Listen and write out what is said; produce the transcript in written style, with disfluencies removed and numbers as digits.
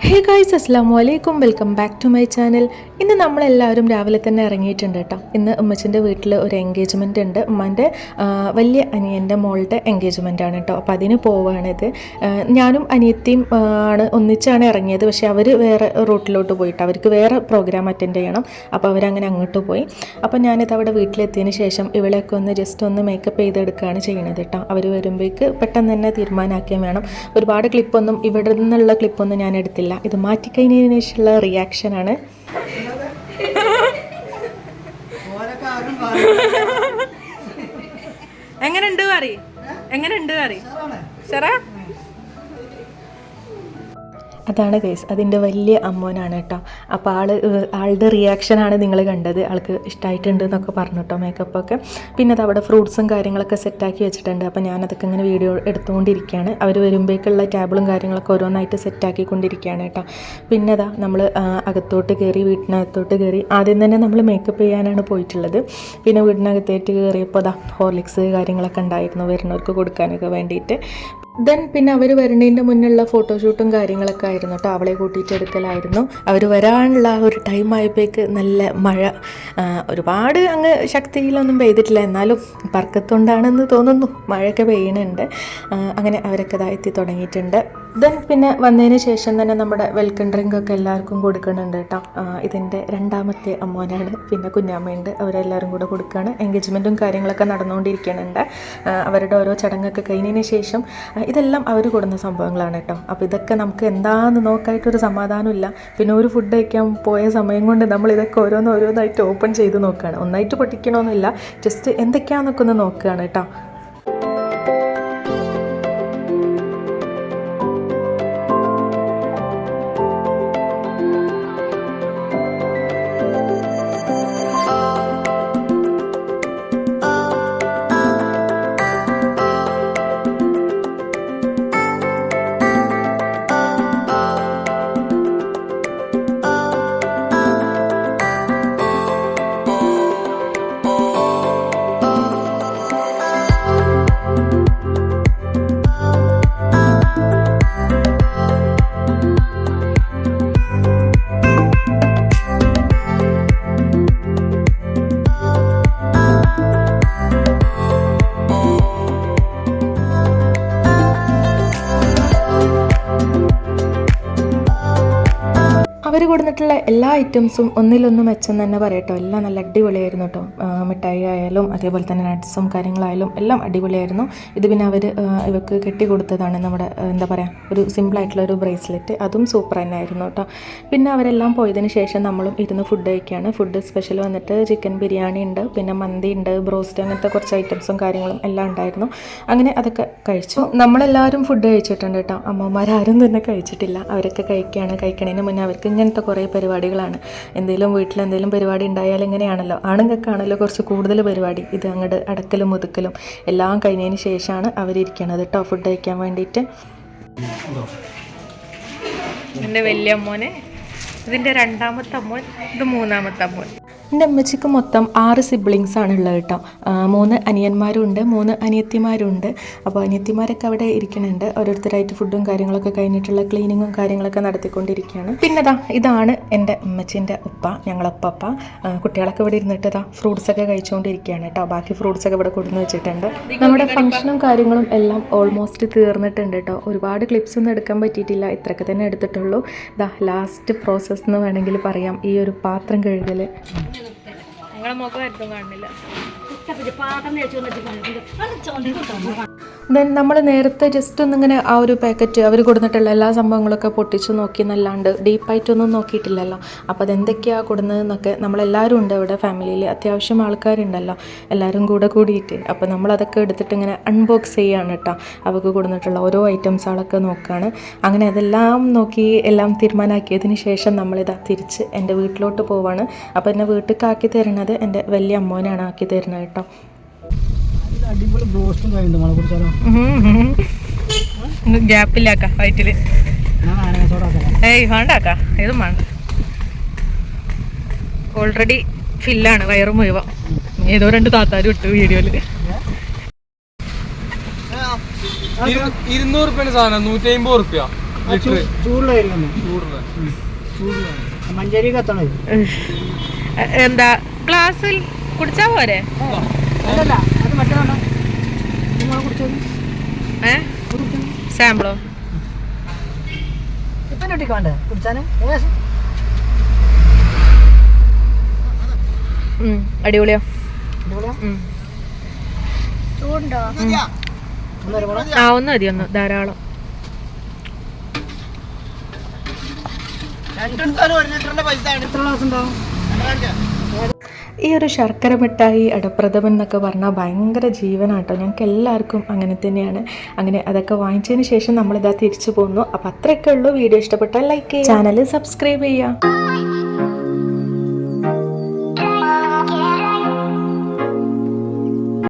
ഹേ guys, അസ്സലാമു അലൈക്കും. Welcome back to my channel. ഇന്ന് നമ്മളെല്ലാവരും രാവിലെ തന്നെ ഇറങ്ങിയിട്ടുണ്ട് കേട്ടോ. ഇന്ന് ഉമ്മച്ചിൻ്റെ വീട്ടിൽ ഒരു എൻഗേജ്മെൻ്റ് ഉണ്ട്. ഉമ്മൻ്റെ വലിയ അനിയൻ്റെ മോളുടെ എൻഗേജ്മെൻ്റ് ആണ് കേട്ടോ. അപ്പോൾ അതിന് പോവുകയാണിത്. ഞാനും അനിയത്തിയും ഒന്നിച്ചാണ് ഇറങ്ങിയത്. പക്ഷേ അവർ വേറെ റൂട്ടിലോട്ട് പോയിട്ട് അവർക്ക് വേറെ പ്രോഗ്രാം അറ്റൻഡ് ചെയ്യണം. അപ്പോൾ അവരങ്ങനെ അങ്ങോട്ട് പോയി. അപ്പോൾ ഞാനിത് അവിടെ വീട്ടിലെത്തിയതിന് ശേഷം ഇവളെയൊക്കെ ഒന്ന് മേക്കപ്പ് ചെയ്തെടുക്കുകയാണ് ചെയ്യുന്നത് കേട്ടോ. അവർ വരുമ്പോഴേക്ക് പെട്ടെന്ന് തന്നെ തീരുമാനമാക്കിയാൽ വേണം. ഒരുപാട് ക്ലിപ്പൊന്നും ഇവിടെ നിന്നുള്ള ക്ലിപ്പൊന്നും ഞാൻ എടുത്തില്ല. ഇത് മാറ്റിക്കഴിഞ്ഞതിന് ശേഷമുള്ള റിയാക്ഷനാണ്. എങ്ങനെയുണ്ട് കറി? ശരാ അതാണ് ഗൈസ്, അതിൻ്റെ വലിയ അമ്മോനാണ് കേട്ടോ. അപ്പോൾ ആളുടെ റിയാക്ഷനാണ് നിങ്ങൾ കണ്ടത്. ആൾക്ക് ഇഷ്ടമായിട്ടുണ്ട് എന്നൊക്കെ പറഞ്ഞു കേട്ടോ മേക്കപ്പൊക്കെ. പിന്നെ അത് അവിടെ ഫ്രൂട്ട്സും കാര്യങ്ങളൊക്കെ സെറ്റാക്കി വെച്ചിട്ടുണ്ട്. അപ്പോൾ ഞാനതൊക്കെ ഇങ്ങനെ വീഡിയോ എടുത്തുകൊണ്ടിരിക്കുകയാണ്. അവർ വരുമ്പോഴേക്കുള്ള ടേബിളും കാര്യങ്ങളൊക്കെ ഓരോന്നായിട്ട് സെറ്റാക്കിക്കൊണ്ടിരിക്കുകയാണ് കേട്ടോ. പിന്നെ അതാ നമ്മൾ വീട്ടിനകത്തോട്ട് കയറി. ആദ്യം തന്നെ നമ്മൾ മേക്കപ്പ് ചെയ്യാനാണ് പോയിട്ടുള്ളത്. പിന്നെ വീടിനകത്തേക്ക് കയറിയപ്പോൾ അതാ ഹോർലിക്സ് കാര്യങ്ങളൊക്കെ ഉണ്ടായിരുന്നു വരുന്നവർക്ക് കൊടുക്കാനൊക്കെ വേണ്ടിയിട്ട്. പിന്നെ അവർ വരുന്നതിൻ്റെ മുന്നുള്ള ഫോട്ടോഷൂട്ടും കാര്യങ്ങളൊക്കെ ആയിരുന്നു കേട്ടോ. അവളെ കൂട്ടിയിട്ട് എടുക്കലായിരുന്നു. അവർ വരാനുള്ള ഒരു ടൈം ആയപ്പോഴേക്ക് നല്ല മഴ, ഒരുപാട് അങ്ങ് ശക്തിയിലൊന്നും പെയ്തിട്ടില്ല, എന്നാലും ബർക്കത്തുകൊണ്ടാണെന്ന് തോന്നുന്നു മഴയൊക്കെ പെയ്യുന്നുണ്ട്. അങ്ങനെ അവരൊക്കെ എത്തി തുടങ്ങിയിട്ടുണ്ട്. പിന്നെ വന്നതിന് ശേഷം തന്നെ നമ്മുടെ വെൽക്കം ഡ്രിങ്കൊക്കെ എല്ലാവർക്കും കൊടുക്കുന്നുണ്ട് കേട്ടോ. ഇതിൻ്റെ രണ്ടാമത്തെ അമ്മോനാണ്, പിന്നെ കുഞ്ഞാമ്മയുണ്ട്. അവരെല്ലാവരും കൂടെ കൊടുക്കുകയാണ്. എൻഗേജ്മെൻറ്റും കാര്യങ്ങളൊക്കെ നടന്നുകൊണ്ടിരിക്കുന്നുണ്ട്. അവരുടെ ഓരോ ചടങ്ങൊക്കെ കഴിഞ്ഞതിന് ശേഷം ഇതെല്ലാം അവർ കൊടുക്കുന്ന സംഭവങ്ങളാണ് കേട്ടോ. അപ്പോൾ ഇതൊക്കെ നമുക്ക് എന്താണെന്ന് നോക്കായിട്ടൊരു സമാധാനമില്ല. പിന്നെ ഒരു ഫുഡ് കഴിക്കാൻ പോയ സമയം കൊണ്ട് നമ്മൾ ഇതൊക്കെ ഓരോന്നായിട്ട് ഓപ്പൺ ചെയ്ത് നോക്കുകയാണ്. ഒന്നായിട്ട് പൊട്ടിക്കണമെന്നില്ല, ജസ്റ്റ് എന്തൊക്കെയാണെന്നൊക്കെ ഒന്ന് നോക്കുകയാണ് കേട്ടോ. അവർ കൊടുത്തിട്ടുള്ള എല്ലാ ഐറ്റംസും ഒന്നിലൊന്ന് മെച്ചം തന്നെ പറയട്ടോ. എല്ലാം നല്ല അടിപൊളിയായിരുന്നു കേട്ടോ. മിഠായി ആയാലും അതേപോലെ തന്നെ നട്ട്സും കാര്യങ്ങളായാലും എല്ലാം അടിപൊളിയായിരുന്നു. ഇത് പിന്നെ അവർ ഇവർക്ക് കെട്ടിക്കൊടുത്തതാണ് നമ്മുടെ എന്താ പറയുക, ഒരു സിമ്പിളായിട്ടുള്ള ഒരു ബ്രേസ്ലെറ്റ്. അതും സൂപ്പർ തന്നെ ആയിരുന്നു കേട്ടോ. പിന്നെ അവരെല്ലാം പോയതിന് ശേഷം നമ്മളും ഇരുന്ന് ഫുഡ് കഴിക്കുകയാണ്. ഫുഡ് സ്പെഷ്യൽ വന്നിട്ട് ചിക്കൻ ബിരിയാണി ഉണ്ട്, പിന്നെ മന്തി ഉണ്ട്, ബ്രോസ്റ്റ്, അങ്ങനത്തെ കുറച്ച് ഐറ്റംസും കാര്യങ്ങളും എല്ലാം ഉണ്ടായിരുന്നു. അങ്ങനെ അതൊക്കെ കഴിച്ചു. നമ്മളെല്ലാവരും ഫുഡ് കഴിച്ചിട്ടുണ്ട് കേട്ടോ. അമ്മമാരാരും തന്നെ കഴിച്ചിട്ടില്ല. അവരൊക്കെ കഴിക്കണതിന് മുന്നേ അവർക്ക് ഇങ്ങനത്തെ കുറേ പരിപാടികളാണ്. വീട്ടിൽ എന്തെങ്കിലും പരിപാടി ഉണ്ടായാൽ ഇങ്ങനെയാണല്ലോ, ആണുങ്ങൾക്കാണല്ലോ കുറച്ച് കൂടുതൽ പരിപാടി. ഇത് അങ്ങോട്ട് അടക്കലും ഒതുക്കലും എല്ലാം കഴിഞ്ഞതിന് ശേഷമാണ് അവരിയ്ക്കണത് കേട്ടോ ഫുഡ് കഴിക്കാൻ വേണ്ടിയിട്ട്. എൻ്റെ വലിയ അമ്മോനെ, ഇതിൻ്റെ രണ്ടാമത്തെ അമ്മോൻ, ഇത് മൂന്നാമത്തെ അമ്മോൻ. എൻ്റെ അമ്മച്ചിക്ക് മൊത്തം 6 സിബ്ലിങ്സ് ആണ് ഉള്ളത് കേട്ടോ. 3 അനിയന്മാരും ഉണ്ട്, 3 അനിയത്തിമാരും ഉണ്ട്. അപ്പോൾ അനിയത്തിമാരൊക്കെ അവിടെ ഇരിക്കുന്നുണ്ട്. ഓരോരുത്തരായിട്ട് ഫുഡും കാര്യങ്ങളൊക്കെ കഴിഞ്ഞിട്ടുള്ള ക്ലീനിങ്ങും കാര്യങ്ങളൊക്കെ നടത്തിക്കൊണ്ടിരിക്കുകയാണ്. പിന്നെ ഇതാണ് എൻ്റെ അമ്മച്ചിൻ്റെ ഉപ്പ, ഞങ്ങളപ്പ. കുട്ടികളൊക്കെ ഇവിടെ ഇരുന്നിട്ട് ഫ്രൂട്ട്സൊക്കെ കഴിച്ചുകൊണ്ടിരിക്കുകയാണ് കേട്ടോ. ബാക്കി ഫ്രൂട്ട്സൊക്കെ ഇവിടെ കൊടുന്ന് വെച്ചിട്ടുണ്ട്. നമ്മുടെ ഫംഗ്ഷനും കാര്യങ്ങളും എല്ലാം ഓൾമോസ്റ്റ് തീർന്നിട്ടുണ്ട് കേട്ടോ. ഒരുപാട് ക്ലിപ്സ് ഒന്നും എടുക്കാൻ പറ്റിയിട്ടില്ല, ഇത്രയൊക്കെ തന്നെ എടുത്തിട്ടുള്ളൂ. ലാസ്റ്റ് പ്രോസസ്സ് എന്ന് വേണമെങ്കിൽ പറയാം ഈ ഒരു പാത്രം കഴുകൽ. നിങ്ങളെ മുഖമായിട്ടും കാണില്ല. നമ്മൾ നേരത്തെ ജസ്റ്റ് ഒന്നിങ്ങനെ ആ ഒരു പാക്കറ്റ് അവർ കൊടുത്തിട്ടുള്ള എല്ലാ സംഭവങ്ങളൊക്കെ പൊട്ടിച്ച് നോക്കി എന്നല്ലാണ്ട് ഡീപ്പായിട്ടൊന്നും നോക്കിയിട്ടില്ലല്ലോ. അപ്പോൾ അതെന്തൊക്കെയാണ് കൊടുന്നതെന്നൊക്കെ നമ്മളെല്ലാവരും ഉണ്ട് ഇവിടെ ഫാമിലിയിൽ, അത്യാവശ്യം ആൾക്കാരുണ്ടല്ലോ എല്ലാവരും കൂടിയിട്ട്. അപ്പോൾ നമ്മളതൊക്കെ എടുത്തിട്ട് ഇങ്ങനെ അൺബോക്സ് ചെയ്യുകയാണ് കേട്ടോ. അവർക്ക് കൊടുത്തിട്ടുള്ള ഓരോ ഐറ്റംസുകളൊക്കെ നോക്കുകയാണ്. അങ്ങനെ അതെല്ലാം നോക്കി എല്ലാം തീരുമാനമാക്കിയതിന് ശേഷം നമ്മളിതാ തിരിച്ച് എൻ്റെ വീട്ടിലോട്ട് പോവാണ്. അപ്പോൾ എന്നെ വീട്ടിലേക്ക് ആക്കി തരുന്നത് എൻ്റെ വലിയ അമ്മോനാണ് ആക്കി തരുന്നത് കേട്ടോ. ഗ്യാപ്പില്ലാക്ക വയറ്റില് വേണ്ടാക്ക, ഇതും വേണ്ട. ഓൾറെഡി ഫില്ലാണ് വയറ് മുഴുവൻ. ഏതോ 2 താത്താരും ഇട്ടു വീഡിയോയില്. 200 സാധനം 150 റുപ്യ. മഞ്ചേരി കത്തണ എന്താ ഗ്ലാസ്സിൽ കുടിച്ചാ പോരെ? അല്ലല്ല, അത് മറ്റേ കുടിച്ചത് സാമ്പിളോ ഇപ്പം ഒട്ടിക്കാണ്ടേ കുടിച്ചാന്? അടിപൊളിയോ? ഒന്ന് മതി, ഒന്ന് ധാരാളം. ഈ ഒരു ശർക്കര മിഠായി അടപ്രഥമൻ എന്നൊക്കെ പറഞ്ഞാൽ ഭയങ്കര ജീവനാട്ടോ. ഞങ്ങൾക്ക് എല്ലാവർക്കും അങ്ങനെ തന്നെയാണ്. അങ്ങനെ അതൊക്കെ വാങ്ങിച്ചതിന് ശേഷം നമ്മളിതാ തിരിച്ചു പോന്നു. അപ്പം അത്രയൊക്കെ ഉള്ളൂ. വീഡിയോ ഇഷ്ടപ്പെട്ടാൽ ലൈക്ക് ചെയ്യുക, ചാനൽ സബ്സ്ക്രൈബ് ചെയ്യുക.